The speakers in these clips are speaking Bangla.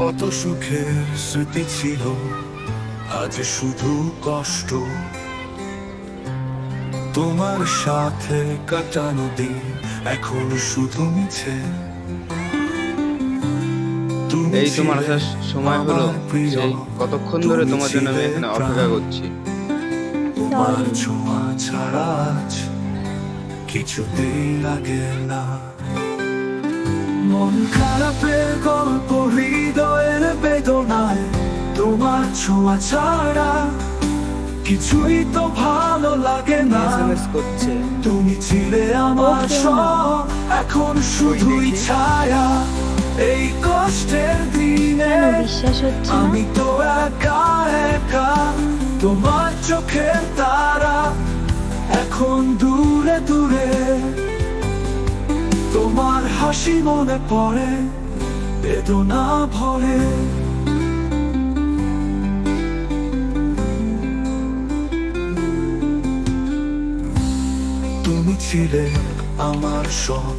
কত সুখের স্মৃতি ছিল, আজ শুধু কষ্ট। তোমার সাথে কাটানো দিন এখন শুধু মিছে। এই তোমার আসার সময় হলো, সেই কতক্ষণ ধরে তোমার জন্য আমি এখানে অপেক্ষা করছি। তোমার ছোঁয়া ছাড়া আজ কিছুতেই লাগে না। মন খারাপের গল্প, হৃদয়ের বেদনায়, তোমার ছোঁয়া ছাড়া কিছুই তো ভালো লাগে না। এসএমএস করছে। তুমি ছিলে আমার সব, এখন শুধুই ছায়া। এই কষ্টের দিনে বিশ্বাস হচ্ছে না। আমি তো একা একা, তোমার চোখের তারা এখন দূরে দূরে। তোমার হাসি মনে পড়ে, বেদনা ভরে। তুমি ছিলে আমার সব,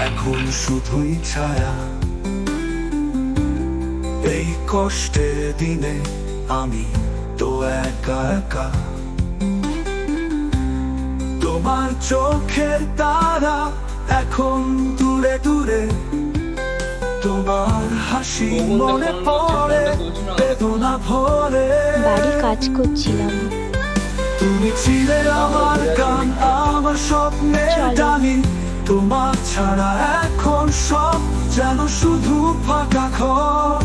এখন শুধুই ছায়া। এই কষ্টের দিনে আমি তো একা একা, তোমার চোখের তারা এখন দূরে দূরে। তোমার হাসি মনে পড়ে, বেদনা ভরে। বাড়ি কাজ করছিলাম। তুমি ছিলে আমার গান, আমার স্বপ্নের ডালি। তোমার ছাড়া এখন সব যেন শুধু ফাঁকা ঘর।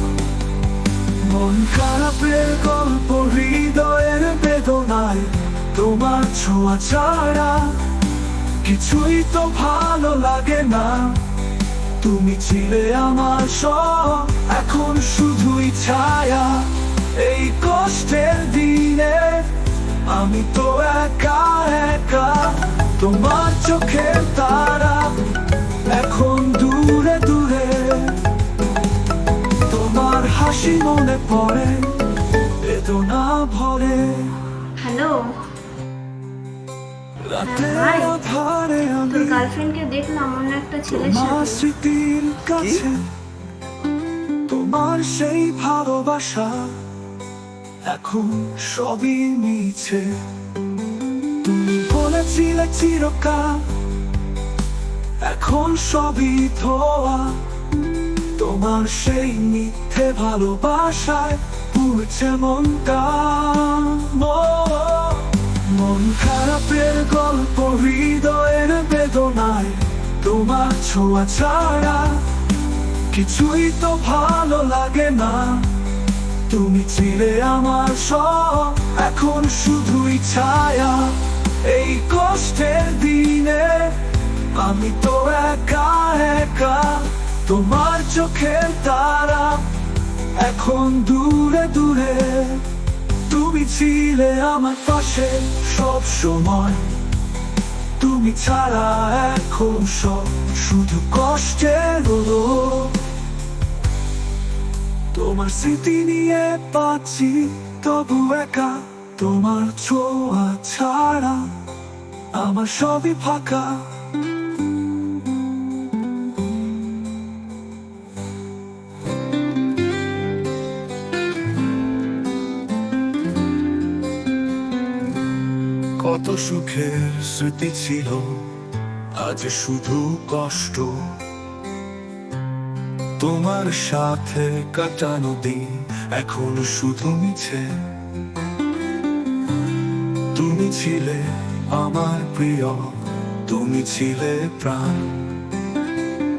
মন খারাপের গল্প, হৃদয়ের বেদনায়, তোমার ছোঁয়া ছাড়া কিছুই তো ভালো লাগে না। তুমি ছিলে আমার সব, এখন শুধুই ছায়া। এই কষ্টের দিনে আমি তো একা একা, তোমার চোখের তারা এখন দূরে দূরে। তোমার হাসি মনে পড়ে, বেদনা ভরে। হ্যালো, রাতের হাই। আধারে তোর আমি গার্লফ্রেন্ডকে দেখলাম অন্য একটা ছেলের তোমার সাথে। স্মৃতির কাছে, তোমার সেই ভালোবাসা এখন সবই মিছে। তুমি বলেছিলে চিরকাল, এখন সবই ধোয়া। তোমার সেই মিথ্যে ভালোবাসায় পুড়ছে মনটা। মন খারাপের গল্প, হৃদয়ের বেদনায়, তোমার ছোঁয়া ছাড়া কিছুই তো ভালো লাগে না। তুমি ছিলে আমার সব, এখন শুধুই ছায়া। এই কষ্টের দিনে আমি তো একা একা, তোমার চোখের তারা এখন দূরে দূরে। তুমি ছিলে আমার পাশে সব সময়, তুমি ছাড়া এখন সব শুধু কষ্টের হলো। তোমার স্মৃতি নিয়ে পাচ্ছি তবু একা, তোমার ছোঁয়া ছাড়া আমার সবই ফাঁকা। কত সুখের স্মৃতি ছিল, আজ শুধু কষ্ট। তোমার সাথে কাটানো দিন এখন শুধু মিছে। তুমি ছিলে আমার প্রিয়, তুমি ছিলে প্রাণ।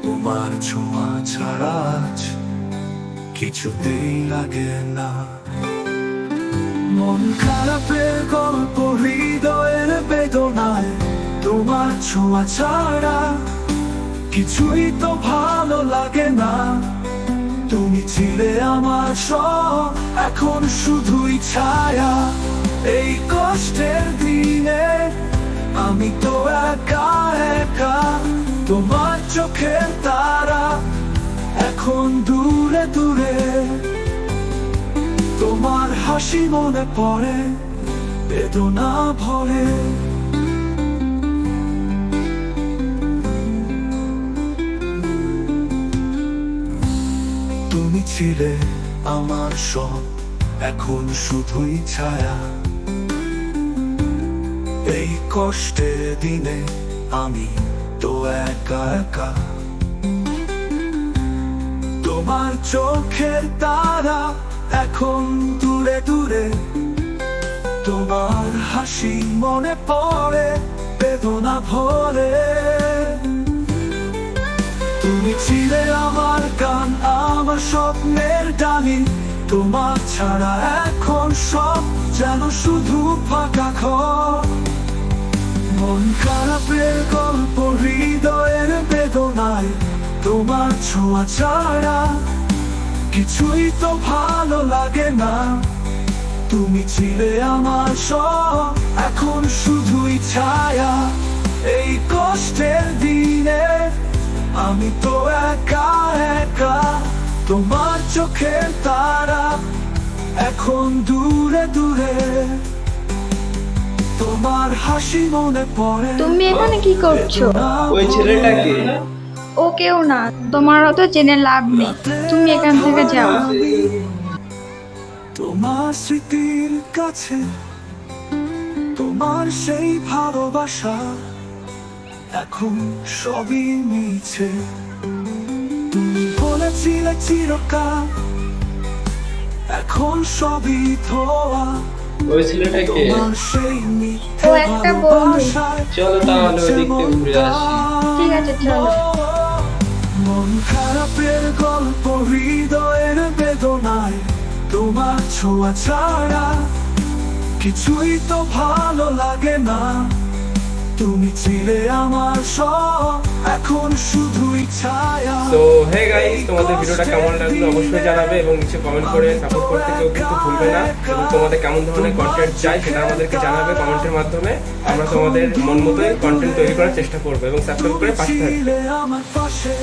তোমার ছোঁয়া ছাড়া আজ কিছুতেই লাগে না। মন খারাপের গল্প, হৃদয়ের বেদনায়, তোমার ছোঁয়া ছাড়া কিছুই তো ভালো লাগে না। তুমি ছিলে আমার সব, এখন শুধুই ছায়া। এই কষ্টের দিনে আমি তো একা একা, তোমার চোখের তারা এখন দূরে দূরে। তোমার হাসি মনে পড়ে, বেদনা ভরে। তুমি ছিলে আমার সব, এখন শুধুই ছায়া। এই কষ্টের দিনে আমি তো একা একা। তোমার চোখের তারা এখন দূরে দূরে, তোমার হাসি মনে পড়ে বেদনা ভরে। তুমি ছিলে আমার গান, আমার স্বপ্নের ডালি, তোমার ছাড়া এখন সব যেন শুধু ফাঁকা ঘর। মন খারাপের গল্প, হৃদয়ের বেদনায়, তোমার ছোঁয়া ছাড়া কিছুই তো ভালো লাগে না। তুমি ছিলে আমার সব, এখন শুধুই ছায়া। এই কষ্টের দিনে আমি তো একা একা। তোমার চোখের তারা এখন দূরে দূরে, তোমার হাসি মনে পড়ে। তুমি এখানে কি করছো? ওই ছেলেটাকে ও কেউ না, তোমারও তো জেনে লাভ নেই, তুমি এখান থেকে যাও। তোমার স্মৃতির কাছে, তোমার সেই ভালোবাসা এখন সবই মিছে। তুমি বলেছিলে চিরকাল, এখন সবই ধোয়া। ওই ছেলেটাকে তোমার সেই মিথ্যে ও একটা বন্ধু। ভালোবাসায় চলো তাহলে ওই দিক থেকে ঘুরে আসি। ঠিক আছে, চলো। মন খারাপের গল্প, হৃদয়ের বেদনায়, তোমার ছোঁয়া ছাড়া কিছুই তো ভালো লাগে না। তুমি ছিলে আমার সব, এখন শুধুই ছায়া। তো হে গাইস, তোমাদের ভিডিওটা কেমন লাগলো অবশ্যই জানাবে এবং নিচে কমেন্ট করে সাপোর্ট করতে কেউ কিন্তু ভুলবে না। এবং তোমাদের কেমন ধরনের কন্টেন্ট চাই সেটা আমাদেরকে জানাবে কমেন্টের মাধ্যমে। আমরা তোমাদের মন মতোই কন্টেন্ট তৈরি করার চেষ্টা করবো এবং সাবস্ক্রাইব করে পাশে থাকবে। ছিলে আমার পাশে।